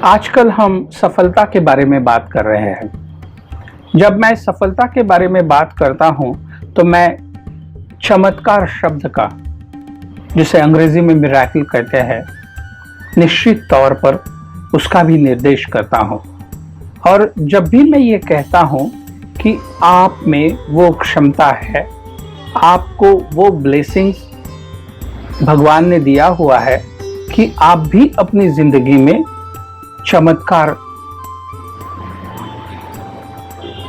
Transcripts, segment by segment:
आजकल हम सफलता के बारे में बात कर रहे हैं। जब मैं सफलता के बारे में बात करता हूं तो मैं चमत्कार शब्द का, जिसे अंग्रेजी में मिरेकल कहते हैं, निश्चित तौर पर उसका भी निर्देश करता हूं। और जब भी मैं ये कहता हूं कि आप में वो क्षमता है, आपको वो ब्लेसिंग्स भगवान ने दिया हुआ है कि आप भी अपनी जिंदगी में चमत्कार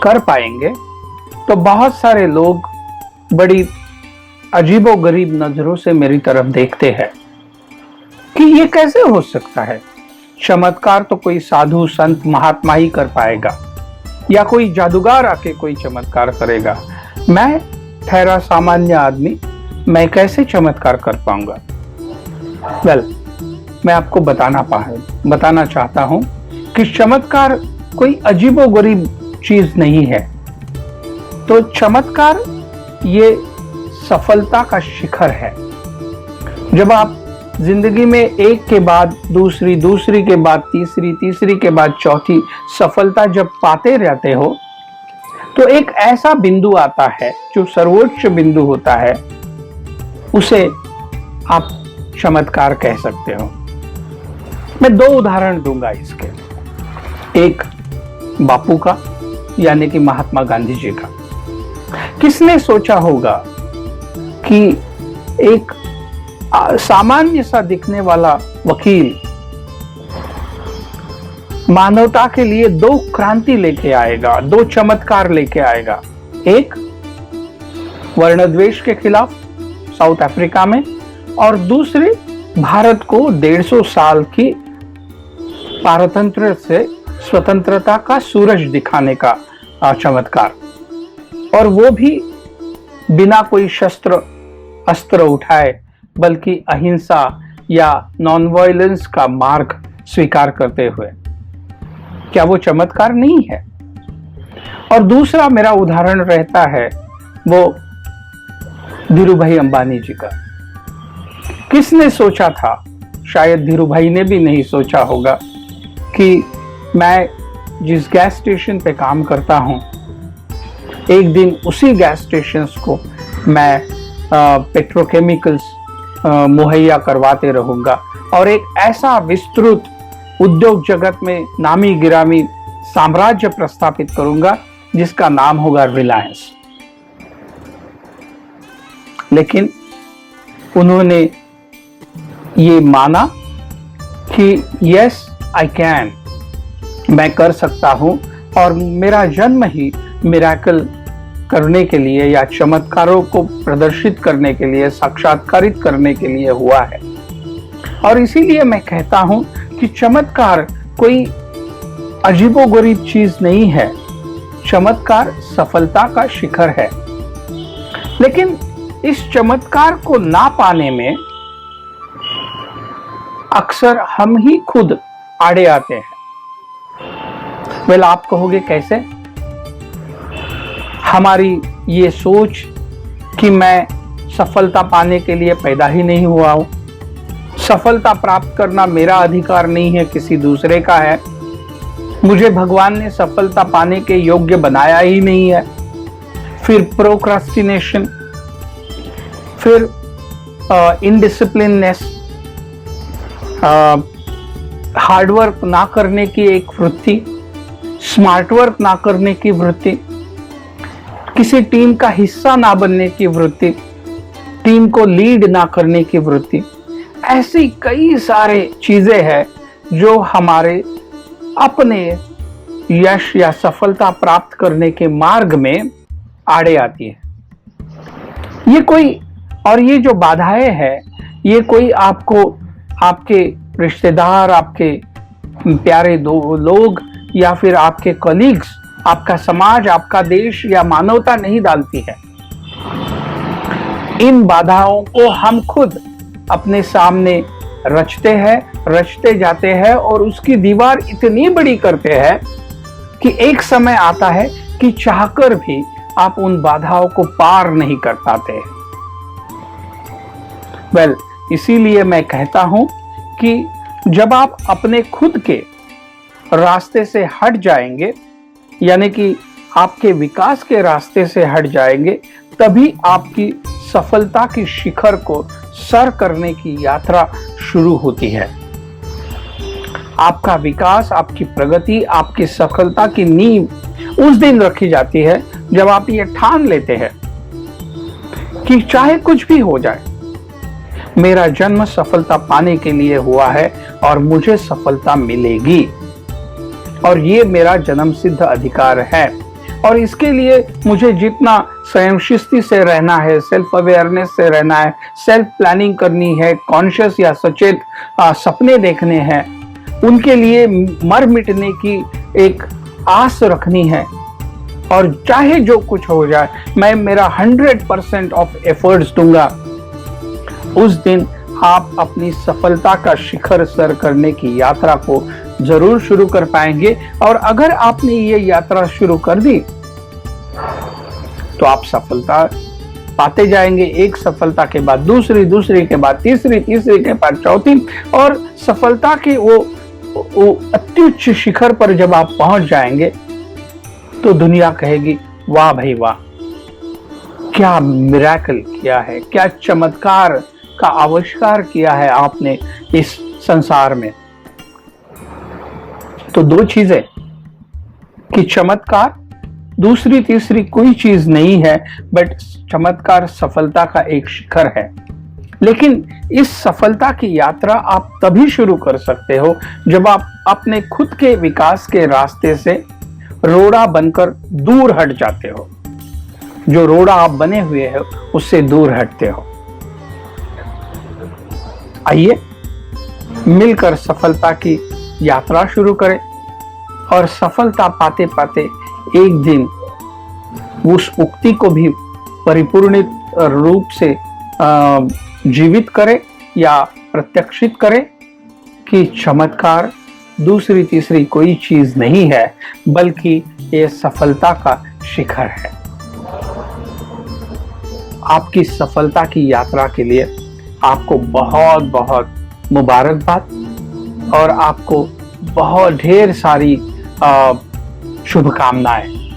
कर पाएंगे, तो बहुत सारे लोग बड़ी अजीबोगरीब नजरों से मेरी तरफ देखते हैं कि ये कैसे हो सकता है। चमत्कार तो कोई साधु संत महात्मा ही कर पाएगा, या कोई जादूगर आके कोई चमत्कार करेगा। मैं ठहरा सामान्य आदमी, मैं कैसे चमत्कार कर पाऊंगा? मैं आपको बताना चाहता हूं कि चमत्कार कोई अजीबोगरीब चीज नहीं है। तो चमत्कार ये सफलता का शिखर है। जब आप जिंदगी में एक के बाद दूसरी, दूसरी के बाद तीसरी, तीसरी के बाद चौथी सफलता जब पाते रहते हो, तो एक ऐसा बिंदु आता है जो सर्वोच्च बिंदु होता है, उसे आप चमत्कार कह सकते हो। मैं दो उदाहरण दूंगा इसके। एक बापू का, यानी कि महात्मा गांधी जी का। किसने सोचा होगा कि एक सामान्य सा दिखने वाला वकील मानवता के लिए दो क्रांति लेके आएगा, दो चमत्कार लेके आएगा। एक वर्णद्वेष के खिलाफ साउथ अफ्रीका में, और दूसरे भारत को 150 साल की पारतंत्र से स्वतंत्रता का सूरज दिखाने का चमत्कार, और वो भी बिना कोई शस्त्र अस्त्र उठाए, बल्कि अहिंसा या नॉन वायलेंस का मार्ग स्वीकार करते हुए। क्या वो चमत्कार नहीं है? और दूसरा मेरा उदाहरण रहता है वो धीरूभाई अंबानी जी का। किसने सोचा था, शायद धीरूभाई ने भी नहीं सोचा होगा, कि मैं जिस गैस स्टेशन पे काम करता हूं, एक दिन उसी गैस स्टेशन को मैं पेट्रोकेमिकल्स मुहैया करवाते रहूंगा, और एक ऐसा विस्तृत उद्योग जगत में नामी गिरामी साम्राज्य प्रस्थापित करूंगा जिसका नाम होगा रिलायंस। लेकिन उन्होंने ये माना कि यस आई कैन, मैं कर सकता हूं, और मेरा जन्म ही मिरेकल करने के लिए या चमत्कारों को प्रदर्शित करने के लिए, साक्षात्कारित करने के लिए हुआ है। और इसीलिए मैं कहता हूं कि चमत्कार कोई अजीबोगरीब चीज नहीं है। चमत्कार सफलता का शिखर है। लेकिन इस चमत्कार को ना पाने में अक्सर हम ही खुद आड़े आते हैं। आप कहोगे कैसे? हमारी ये सोच कि मैं सफलता पाने के लिए पैदा ही नहीं हुआ हूं, सफलता प्राप्त करना मेरा अधिकार नहीं है, किसी दूसरे का है, मुझे भगवान ने सफलता पाने के योग्य बनाया ही नहीं है। फिर प्रोक्रास्टिनेशन, फिर इनडिसिप्लिननेस, हार्डवर्क ना करने की एक वृत्ति, स्मार्ट वर्क ना करने की वृत्ति, किसी टीम का हिस्सा ना बनने की वृत्ति, टीम को लीड ना करने की वृत्ति। ऐसी कई सारे चीजें हैं जो हमारे अपने यश या सफलता प्राप्त करने के मार्ग में आड़े आती है। ये जो बाधाएं हैं, ये कोई आपको, आपके रिश्तेदार, आपके प्यारे दो लोग, या फिर आपके कलीग्स, आपका समाज, आपका देश या मानवता नहीं डालती है। इन बाधाओं को हम खुद अपने सामने रचते जाते हैं, और उसकी दीवार इतनी बड़ी करते हैं कि एक समय आता है कि चाहकर भी आप उन बाधाओं को पार नहीं कर पाते। इसीलिए मैं कहता हूं कि जब आप अपने खुद के रास्ते से हट जाएंगे, यानी कि आपके विकास के रास्ते से हट जाएंगे, तभी आपकी सफलता की शिखर को सर करने की यात्रा शुरू होती है। आपका विकास, आपकी प्रगति, आपकी सफलता की नींव उस दिन रखी जाती है जब आप ये ठान लेते हैं कि चाहे कुछ भी हो जाए, मेरा जन्म सफलता पाने के लिए हुआ है और मुझे सफलता मिलेगी, और ये मेरा जन्म सिद्ध अधिकार है। और इसके लिए मुझे जितना स्वयं शिस्ती से रहना है, सेल्फ अवेयरनेस से रहना है, सेल्फ प्लानिंग करनी है, कॉन्शियस या सचेत सपने देखने हैं, उनके लिए मर मिटने की एक आस रखनी है। और चाहे जो कुछ हो जाए, मैं मेरा 100% ऑफ एफर्ट्स दूंगा। उस दिन आप अपनी सफलता का शिखर सर करने की यात्रा को जरूर शुरू कर पाएंगे। और अगर आपने ये यात्रा शुरू कर दी तो आप सफलता पाते जाएंगे, एक सफलता के बाद दूसरी, दूसरी के बाद तीसरी, तीसरी के बाद चौथी, और सफलता के वो अत्युच्च शिखर पर जब आप पहुंच जाएंगे तो दुनिया कहेगी, वाह भाई वाह, क्या मिरेकल किया है, क्या चमत्कार का आविष्कार किया है आपने इस संसार में। तो दो चीजें कि चमत्कार दूसरी तीसरी कोई चीज नहीं है, बट चमत्कार सफलता का एक शिखर है। लेकिन इस सफलता की यात्रा आप तभी शुरू कर सकते हो जब आप अपने खुद के विकास के रास्ते से रोड़ा बनकर दूर हट जाते हो। जो रोड़ा आप बने हुए हो उससे दूर हटते हो। आइए मिलकर सफलता की यात्रा शुरू करें और सफलता पाते पाते एक दिन उस उक्ति को भी परिपूर्ण रूप से जीवित करें या प्रत्यक्षित करें कि चमत्कार दूसरी तीसरी कोई चीज नहीं है, बल्कि ये सफलता का शिखर है। आपकी सफलता की यात्रा के लिए आपको बहुत बहुत मुबारकबाद और आपको बहुत ढेर सारी शुभकामनाएं।